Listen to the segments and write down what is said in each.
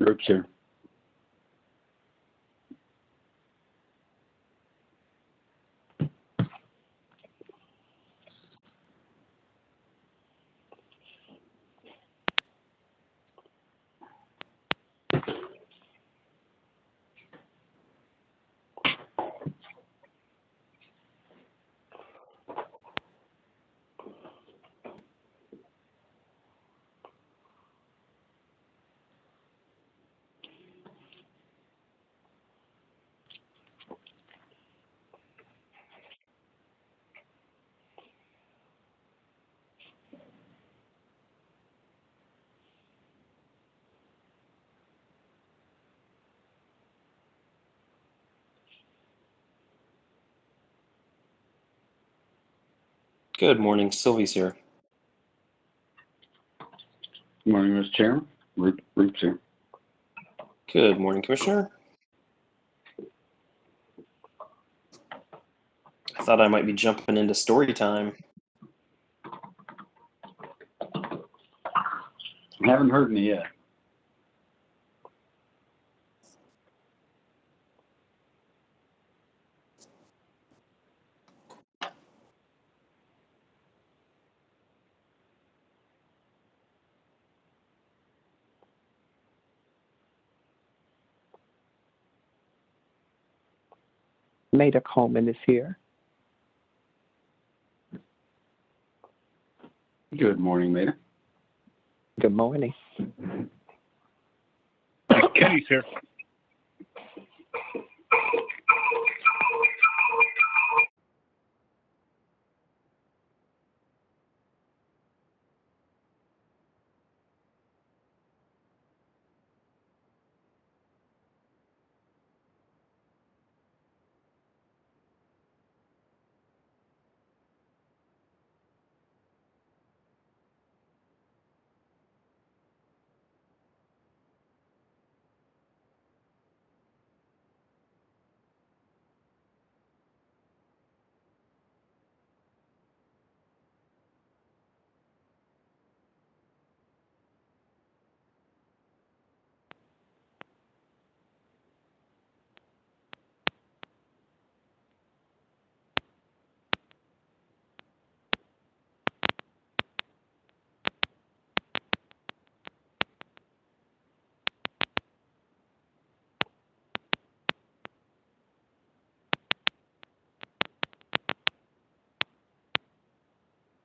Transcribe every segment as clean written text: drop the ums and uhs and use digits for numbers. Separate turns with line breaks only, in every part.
Groups here.
Good morning, Sylvie's here.
Good morning, Mr. Chairman. Groups here.
Good morning, Commissioner. I thought I might be jumping into story time.
I haven't heard any yet.
Maida Coleman is here.
Good morning, Maida.
Good morning.
Kenny's here.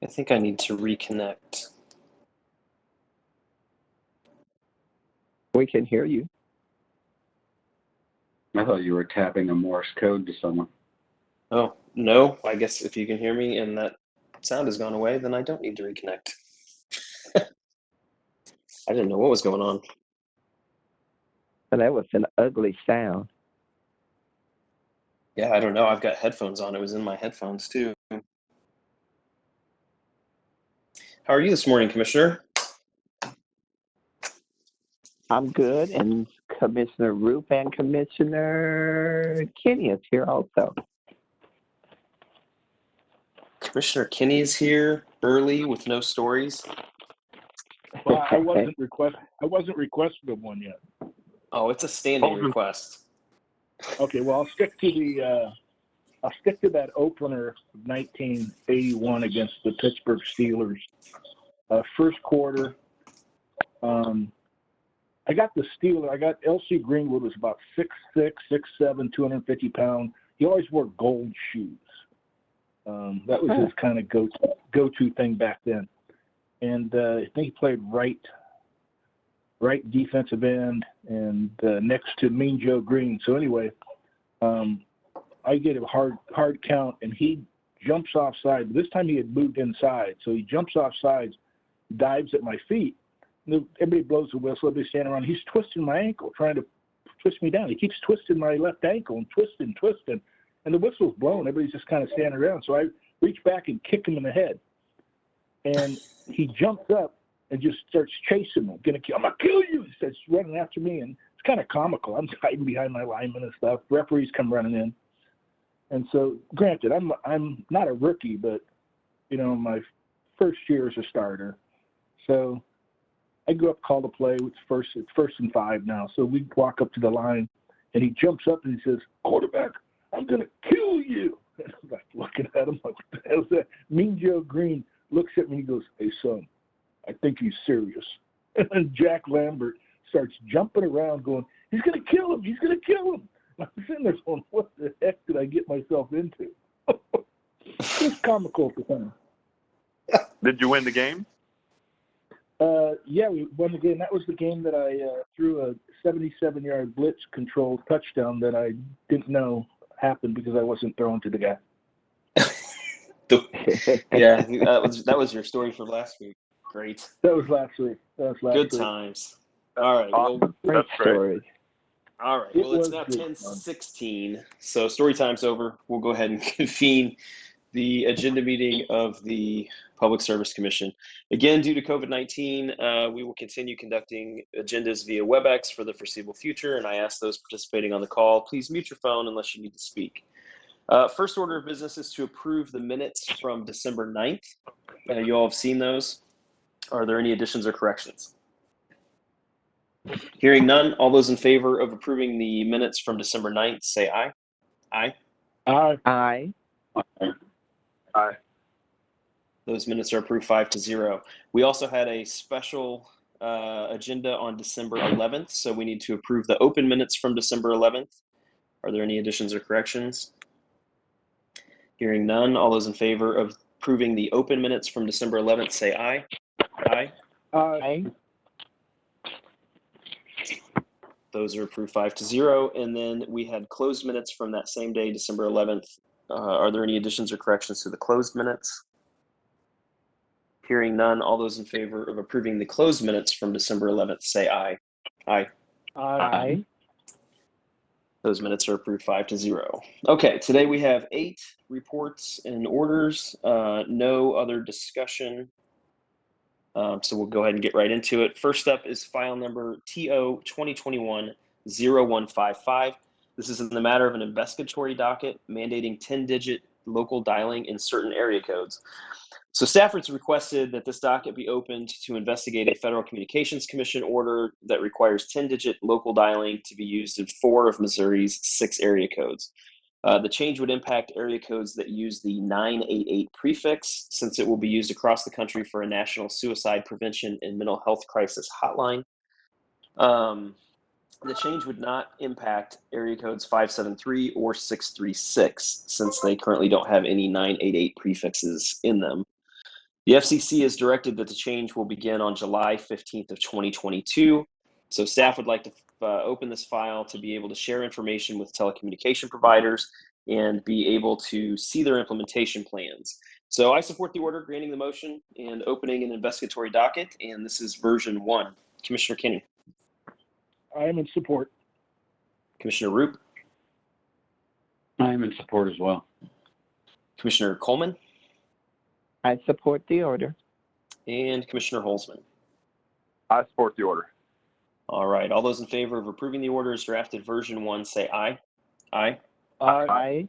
I think I need to reconnect.
We can hear you.
I thought you were tapping a Morse code to someone.
Oh, no, I guess if you can hear me and that sound has gone away, then I don't need to reconnect. I didn't know what was going on.
And that was an ugly sound.
Yeah, I don't know. I've got headphones on. It was in my headphones too. How are you this morning, Commissioner?
I'm good, and Commissioner Roop and Commissioner Kenny is here also.
Commissioner Kinney is here early with no stories.
Well, I wasn't requested one yet.
Oh, it's a standing request.
Okay, well, I'll stick to that opener of 1981 against the Pittsburgh Steelers. First quarter, I got L.C. Greenwood was about 6'6", 6'7", 250 pounds. He always wore gold shoes. That was his kind of go-to thing back then. And I think he played right defensive end and next to Mean Joe Green. So anyway, I get a hard count, and he jumps off side. This time he had moved inside, so he jumps off sides, dives at my feet. Everybody blows the whistle. Everybody's standing around. He's twisting my ankle, trying to twist me down. He keeps twisting my left ankle and twisting. And the whistle's blown. Everybody's just kind of standing around. So I reach back and kick him in the head. And he jumps up and just starts chasing me. I'm going to kill you. He starts running after me. And it's kind of comical. I'm hiding behind my linemen and stuff. Referees come running in. And so, granted, I'm not a rookie, but, my first year as a starter. So I go up, call the play. It's first and 5 now. So we walk up to the line, and he jumps up and he says, "Quarterback, I'm going to kill you." And I'm like looking at him like, what the hell is that? Mean Joe Green looks at me and he goes, "Hey, son, I think he's serious." And then Jack Lambert starts jumping around going, "He's going to kill him. He's going to kill him." I'm sitting there going, what the heck did I get myself into? It's comical for him.
Did you win the game?
Yeah, we won the game. That was the game that I threw a 77-yard blitz controlled touchdown that I didn't know happened because I wasn't throwing to the guy.
Yeah, that was your story for last week. Great.
That was last week.
Good times. All right. Well,
Awesome.
Great
That's great.
story.
all right.
It
Well, it's
was
now
good
10:16, so story time's over. We'll go ahead and convene the agenda meeting of the Public Service Commission. Again, due to COVID-19, we will continue conducting agendas via WebEx for the foreseeable future, and I ask those participating on the call, please mute your phone unless you need to speak. First order of business is to approve the minutes from December 9th. You all have seen those. Are there any additions or corrections? Hearing none, all those in favor of approving the minutes from December 9th, say aye. Aye.
Aye.
Aye.
Those minutes are approved 5-0. We also had a special agenda on December 11th, so we need to approve the open minutes from December 11th. Are there any additions or corrections? Hearing none, all those in favor of approving the open minutes from December 11th, say aye. Aye.
Aye.
Those are approved 5-0. And then we had closed minutes from that same day, December 11th. Are there any additions or corrections to the closed minutes? Hearing none, all those in favor of approving the closed minutes from December 11th, say aye. Aye.
Aye.
Those minutes are approved 5-0. Okay, today we have 8 reports and orders, no other discussion. So we'll go ahead and get right into it. First up is file number TO 2021-0155. This is in the matter of an investigatory docket mandating 10-digit local dialing in certain area codes. So staff has requested that this docket be opened to investigate a Federal Communications Commission order that requires 10-digit local dialing to be used in 4 of Missouri's 6 area codes. The change would impact area codes that use the 988 prefix, since it will be used across the country for a national suicide prevention and mental health crisis hotline. The change would not impact area codes 573 or 636, since they currently don't have any 988 prefixes in them. The FCC has directed that the change will begin on July 15th of 2022. So staff would like to open this file to be able to share information with telecommunication providers and be able to see their implementation plans. So I support the order granting the motion and opening an investigatory docket, and this is version 1. Commissioner Kinney.
I am in support.
Commissioner Roop.
I am in support as well.
Commissioner Coleman.
I support the order.
And Commissioner Holzman.
I support the order.
All right. All those in favor of approving the order as drafted version 1, say aye. Aye.
Aye.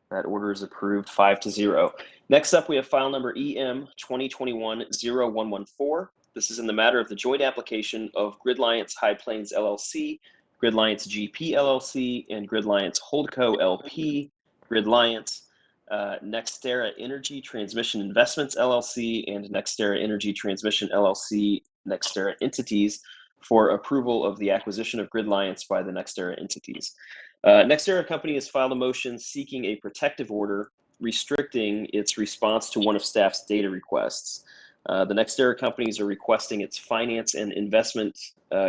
That order is approved 5-0. Next up, we have file number EM 2021-0114. This is in the matter of the joint application of GridLiance High Plains LLC, GridLiance GP LLC, and GridLiance Holdco LP, GridLiance, NextEra Energy Transmission Investments LLC, and NextEra Energy Transmission LLC, NextEra entities, for approval of the acquisition of GridLiance by the NextEra entities. NextEra Company has filed a motion seeking a protective order restricting its response to one of staff's data requests. The NextEra companies are requesting its Finance and Investment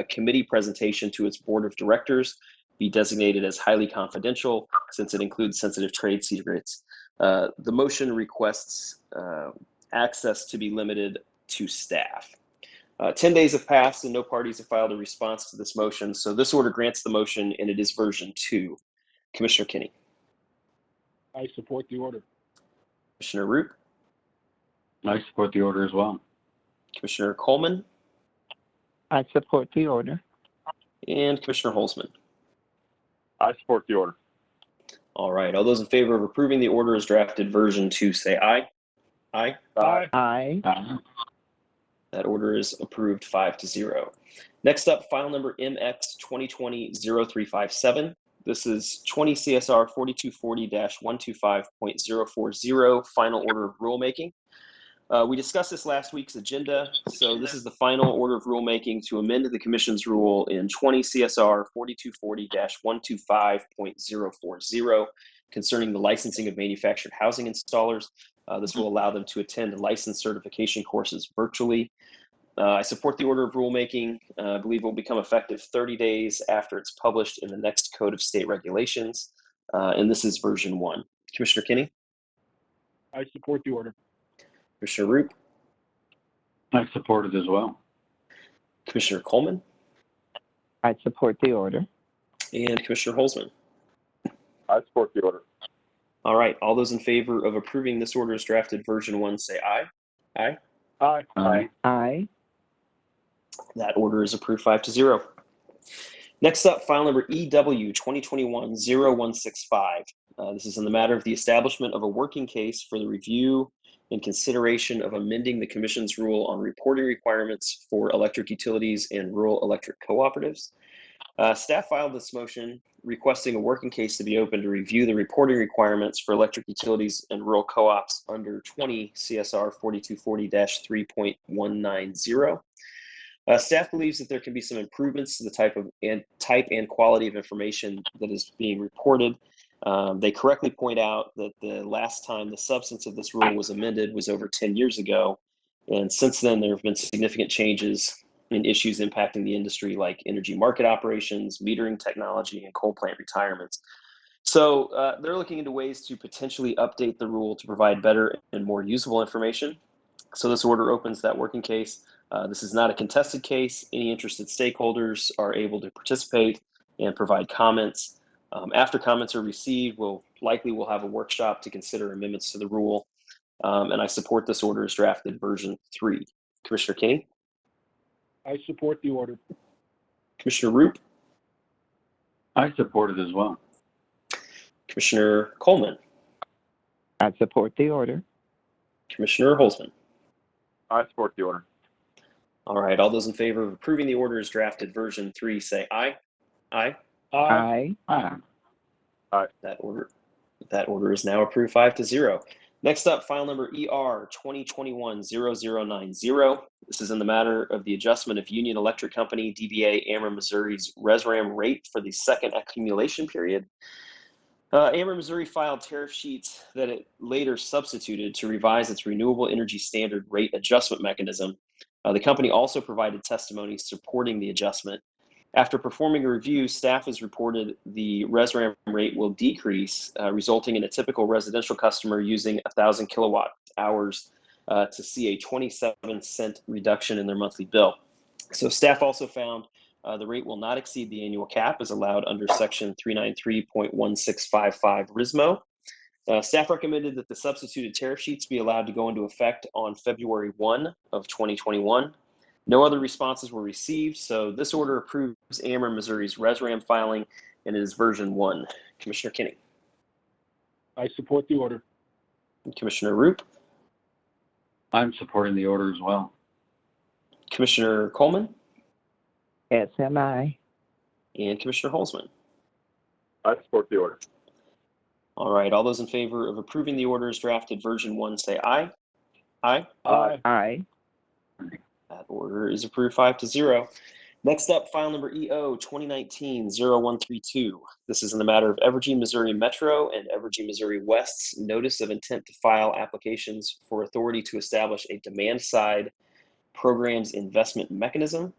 Committee presentation to its board of directors be designated as highly confidential, since it includes sensitive trade secrets. The motion requests access to be limited to staff. 10 days have passed and no parties have filed a response to this motion, so this order grants the motion and it is version 2. Commissioner Kinney.
I support the order.
Commissioner Root.
I support the order as well.
Commissioner Coleman.
I support the order.
And Commissioner Holzman.
I support the order.
All right. All those in favor of approving the order as drafted version 2, say aye. Aye.
Aye.
Aye.
That order is approved 5-0. Next up, file number MX 2020-0357. This is 20 CSR 4240-125.040, final order of rulemaking. We discussed this last week's agenda, so this is the final order of rulemaking to amend the Commission's rule in 20 CSR 4240-125.040 concerning the licensing of manufactured housing installers. This will allow them to attend license certification courses virtually. I support the order of rulemaking. I believe it will become effective 30 days after it's published in the next Code of State Regulations, and this is version 1. Commissioner Kinney?
I support the order.
Commissioner Roop?
I support it as well.
Commissioner Coleman?
I support the order.
And Commissioner Holzman?
I support the order.
All right, all those in favor of approving this order as drafted version 1 say aye. Aye.
Aye.
Aye.
Aye.
That order is approved 5-0. Next up, file number EW 2021-0165. This is in the matter of the establishment of a working case for the review and consideration of amending the Commission's rule on reporting requirements for electric utilities and rural electric cooperatives. Staff filed this motion requesting a working case to be open to review the reporting requirements for electric utilities and rural co-ops under 20 CSR 4240-3.190. Staff believes that there can be some improvements to the type and quality of information that is being reported. They correctly point out that the last time the substance of this rule was amended was over 10 years ago, and since then there have been significant changes in issues impacting the industry like energy market operations, metering technology, and coal plant retirements. So they're looking into ways to potentially update the rule to provide better and more usable information. So this order opens that working case. This is not a contested case. Any interested stakeholders are able to participate and provide comments. After comments are received, we'll have a workshop to consider amendments to the rule. And I support this order as drafted version 3. Commissioner Kinney?
I support the order.
Commissioner Roop?
I support it as well.
Commissioner Coleman?
I support the order.
Commissioner Holzman?
I support the order.
All right, all those in favor of approving the order as drafted version 3 say aye. Aye.
Aye.
Aye.
Aye.
That order is now approved 5-0. Next up, file number ER 2021-0090. This is in the matter of the adjustment of Union Electric Company, DBA Ameren Missouri's RESRAM rate for the second accumulation period. Ameren Missouri filed tariff sheets that it later substituted to revise its renewable energy standard rate adjustment mechanism. The company also provided testimony supporting the adjustment. After performing a review, staff has reported the RESRAM rate will decrease, resulting in a typical residential customer using 1,000 kilowatt hours to see a 27-cent reduction in their monthly bill. So staff also found the rate will not exceed the annual cap as allowed under section 393.1655 RISMO. Staff recommended that the substituted tariff sheets be allowed to go into effect on February 1 of 2021. No other responses were received, so this order approves Ameren Missouri's RESRAM filing, and it is version 1. Commissioner Kinney.
I support the order.
Commissioner Roop.
I'm supporting the order as well.
Commissioner Coleman.
SMI.
And Commissioner Holzman.
I support the order.
All right, all those in favor of approving the order as drafted version 1 say aye. Aye.
Aye.
Aye.
That order is approved 5-0. Next up, file number EO 2019-0132. This is in the matter of Evergy Missouri Metro and Evergy Missouri West's notice of intent to file applications for authority to establish a demand-side programs investment mechanism.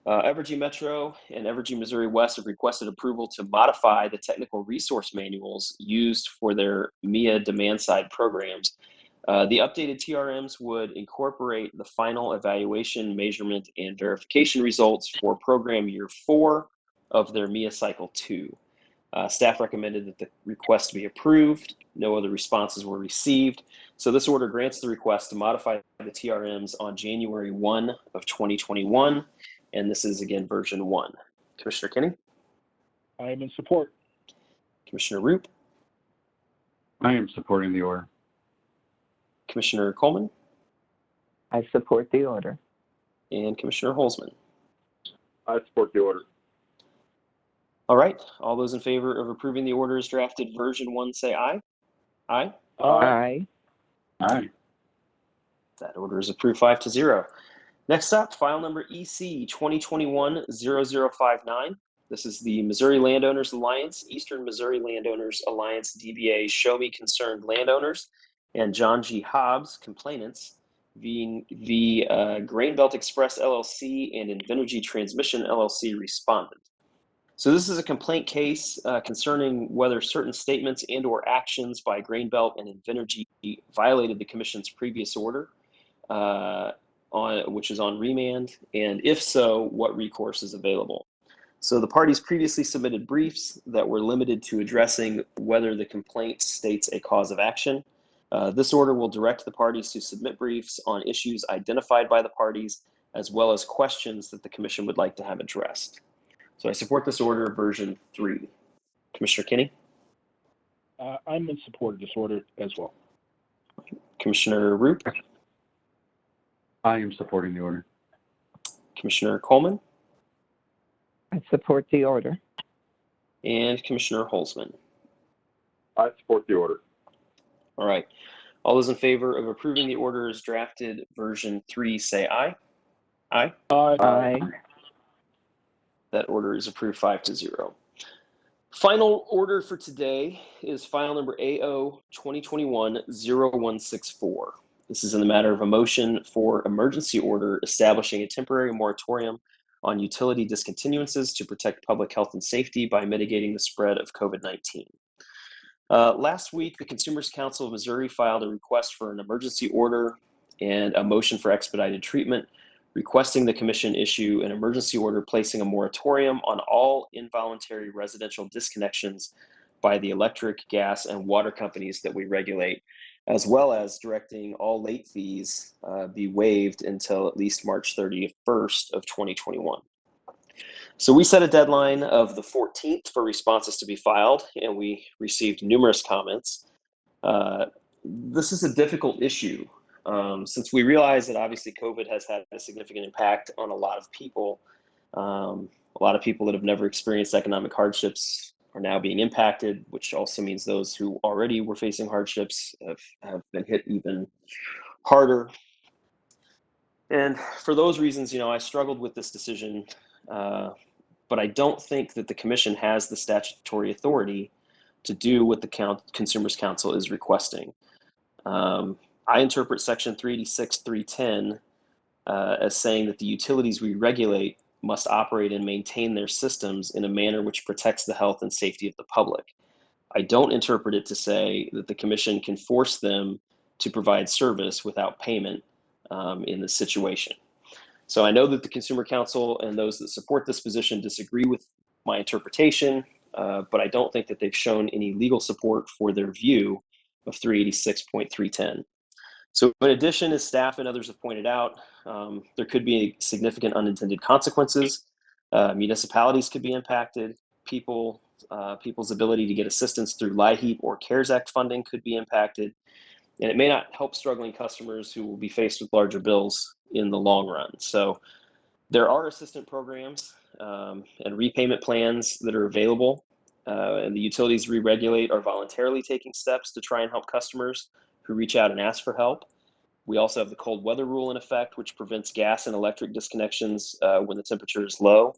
Evergy Metro and Evergy Missouri West have requested approval to modify the technical resource manuals used for their MIA demand-side programs. The updated TRMs would incorporate the final evaluation, measurement, and verification results for program year 4 of their MIA cycle 2. Staff recommended that the request be approved. No other responses were received. So this order grants the request to modify the TRMs on January 1 of 2021. And this is again version 1. Commissioner Kinney?
I am in support.
Commissioner Roop?
I am supporting the order.
Commissioner Coleman?
I support the order.
and Commissioner Holzman.
I support the order.
All right. All those in favor of approving the order as drafted version 1 say aye. Aye.
Aye.
Aye.
That order is approved 5-0. Next up, file number EC 2021-0059. This is the Missouri Landowners Alliance, Eastern Missouri Landowners Alliance, DBA Show Me Concerned Landowners, and John G. Hobbs, complainants, the Grainbelt Express LLC and Invenergy Transmission LLC respondent. So this is a complaint case concerning whether certain statements and or actions by Grainbelt and Invenergy violated the Commission's previous order, which is on remand, and if so, what recourse is available. So the parties previously submitted briefs that were limited to addressing whether the complaint states a cause of action. This order will direct the parties to submit briefs on issues identified by the parties, as well as questions that the Commission would like to have addressed. So I support this order, version 3. Commissioner Kinney?
I'm in support of this order as well.
Commissioner Roop?
I am supporting the order.
Commissioner Coleman?
I support the order.
And Commissioner Holzman.
I support the order.
All right. All those in favor of approving the order as drafted, version 3, say aye. Aye.
Aye.
That order is approved 5-0. Final order for today is file number AO 2021-0164. This is in the matter of a motion for emergency order establishing a temporary moratorium on utility discontinuances to protect public health and safety by mitigating the spread of COVID-19. Last week, the Consumers Council of Missouri filed a request for an emergency order and a motion for expedited treatment, requesting the Commission issue an emergency order placing a moratorium on all involuntary residential disconnections by the electric, gas, and water companies that we regulate, as well as directing all late fees be waived until at least March 31st of 2021. So we set a deadline of the 14th for responses to be filed, and we received numerous comments. This is a difficult issue since we realize that obviously COVID has had a significant impact on a lot of people. A lot of people that have never experienced economic hardships are now being impacted, which also means those who already were facing hardships have been hit even harder. And for those reasons, I struggled with this decision, but I don't think that the Commission has the statutory authority to do what the Consumers Council is requesting. I interpret Section 386.310 as saying that the utilities we regulate must operate and maintain their systems in a manner which protects the health and safety of the public. I don't interpret it to say that the Commission can force them to provide service without payment in this situation. So I know that the Consumer Council and those that support this position disagree with my interpretation, but I don't think that they've shown any legal support for their view of 386.310. So in addition, as staff and others have pointed out, there could be significant unintended consequences. Municipalities could be impacted. People's ability to get assistance through LIHEAP or CARES Act funding could be impacted. And it may not help struggling customers who will be faced with larger bills in the long run. So there are assistance programs and repayment plans that are available. And the utilities we regulate are voluntarily taking steps to try and help customers who reach out and ask for help. We also have the cold weather rule in effect, which prevents gas and electric disconnections when the temperature is low.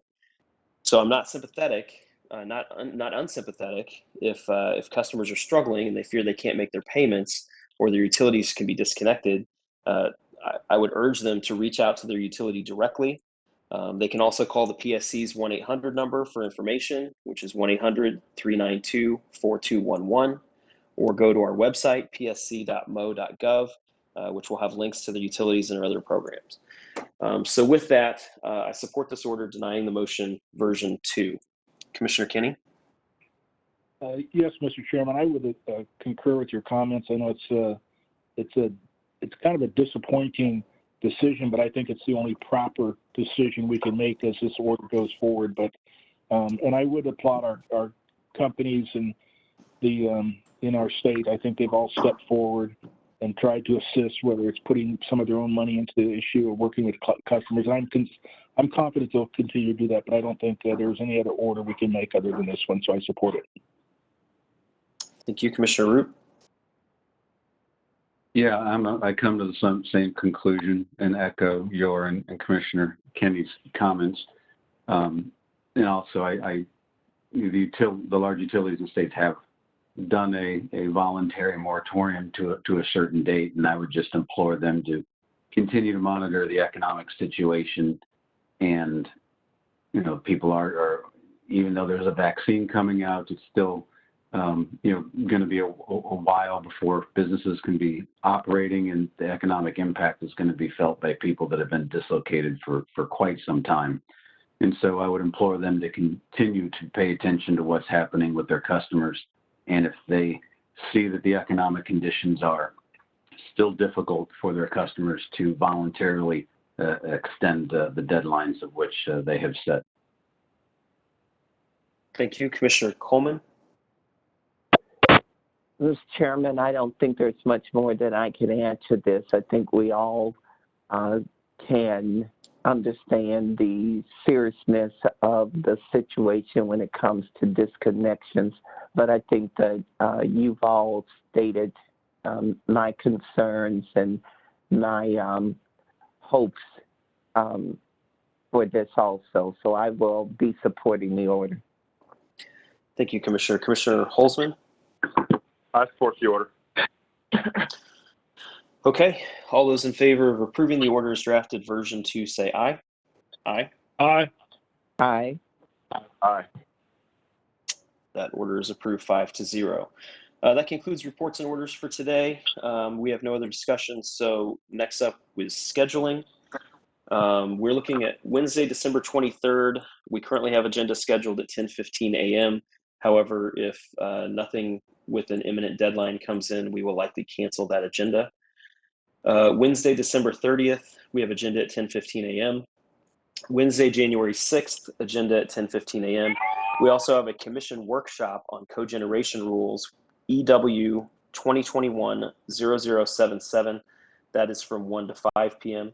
So I'm not sympathetic, not unsympathetic if customers are struggling and they fear they can't make their payments or their utilities can be disconnected. I would urge them to reach out to their utility directly. They can also call the PSC's 1-800 number for information, which is 1-800-392-4211, or go to our website, psc.mo.gov, which will have links to the utilities and our other programs. So with that, I support this order denying the motion version 2. Commissioner Kinney?
Yes, Mr. Chairman, I would concur with your comments. I know it's kind of a disappointing decision, but I think it's the only proper decision we can make as this order goes forward. But and I would applaud our companies and the in our state. I think they've all stepped forward and try to assist, whether it's putting some of their own money into the issue or working with customers. I'm confident they'll continue to do that, but I don't think there's any other order we can make other than this one, so I support it.
Thank you, Commissioner Root.
Yeah, I come to the same conclusion and echo your and Commissioner Kenny's comments. And also, the large utilities in the states have done a voluntary moratorium to a certain date, and I would just implore them to continue to monitor the economic situation. And people are even though there's a vaccine coming out, it's still going to be a while before businesses can be operating, and the economic impact is going to be felt by people that have been dislocated for quite some time. And so I would implore them to continue to pay attention to what's happening with their customers. And if they see that the economic conditions are still difficult for their customers, to voluntarily extend the deadlines of which they have set.
Thank you, Commissioner Coleman.
Mr. Chairman, I don't think there's much more that I can add to this. I think we all can understand the seriousness of the situation when it comes to disconnections, but I think that you've all stated my concerns and my hopes for this also. So I will be supporting the order.
Thank you, Commissioner. Commissioner Holzman?
I support the order.
Okay, all those in favor of approving the order as drafted version 2 say aye. Aye.
Aye.
Aye.
Aye.
That order is approved 5-0. That concludes reports and orders for today. We have no other discussions, so next up is scheduling. We're looking at Wednesday, December 23rd. We currently have agenda scheduled at 10:15 a.m. However, if nothing with an imminent deadline comes in, we will likely cancel that agenda. Wednesday, December 30th, we have agenda at 10:15 a.m. Wednesday, January 6th, agenda at 10:15 a.m. We also have a commission workshop on cogeneration rules, EW 2021-0077. That is from 1 to 5 p.m.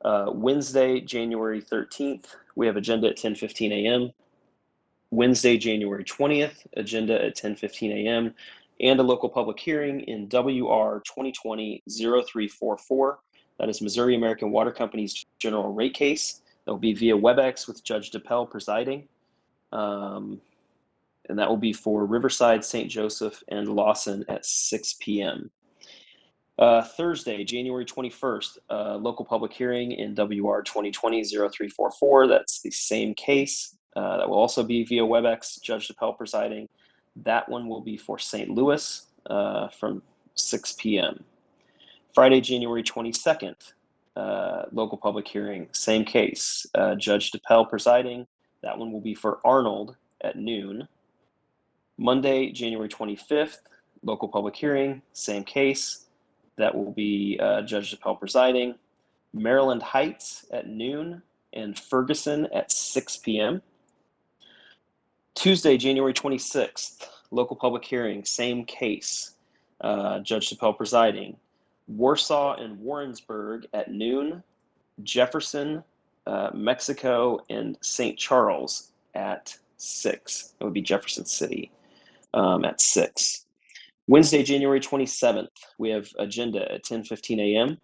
Wednesday, January 13th, we have agenda at 10:15 a.m. Wednesday, January 20th, agenda at 10:15 a.m. and a local public hearing in WR 2020-0344. That is Missouri American Water Company's general rate case. That will be via WebEx with Judge DePel presiding. And that will be for Riverside, St. Joseph, and Lawson at 6 p.m. Thursday, January 21st, local public hearing in WR 2020-0344. That's the same case. That will also be via WebEx, Judge DePel presiding. That one will be for St. Louis from 6 p.m. Friday, January 22nd, local public hearing, same case, Judge DePel presiding. That one will be for Arnold at noon. Monday, January 25th, local public hearing, same case. That will be Judge DePel presiding. Maryland Heights at noon and Ferguson at 6 p.m. Tuesday, January 26th, local public hearing, same case, Judge DePel presiding. Warsaw and Warrensburg at noon, Jefferson, Mexico, and St. Charles at 6. That would be Jefferson City at 6. Wednesday, January 27th, we have agenda at 10:15 a.m.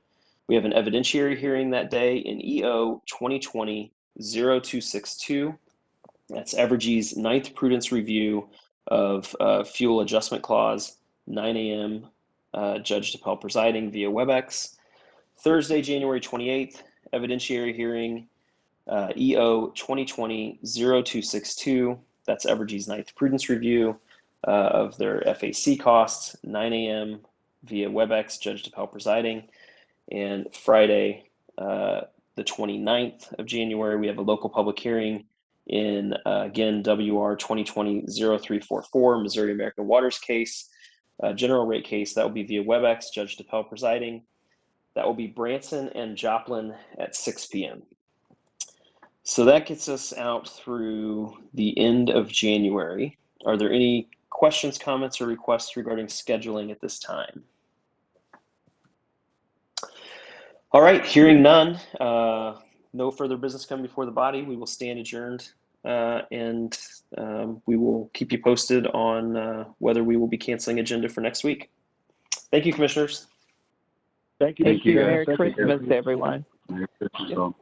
We have an evidentiary hearing that day in EO 2020-0262. That's Evergy's 9th prudence review of fuel adjustment clause, 9 a.m., Judge DePel presiding via WebEx. Thursday, January 28th, evidentiary hearing, EO 2020-0262. That's Evergy's 9th prudence review of their FAC costs, 9 a.m. via WebEx, Judge DePel presiding. And Friday, the 29th of January, we have a local public hearing in, again, WR 2020-0344, Missouri American Waters case, general rate case. That will be via WebEx, Judge DePel presiding. That will be Branson and Joplin at 6 p.m. So that gets us out through the end of January. Are there any questions, comments, or requests regarding scheduling at this time? All right, hearing none, no further business coming before the body. We will stand adjourned, and we will keep you posted on whether we will be canceling agenda for next week. Thank you, commissioners.
Thank you.
Thank you, guys.
Merry
Thank you.
Christmas, everyone.
Merry Christmas all.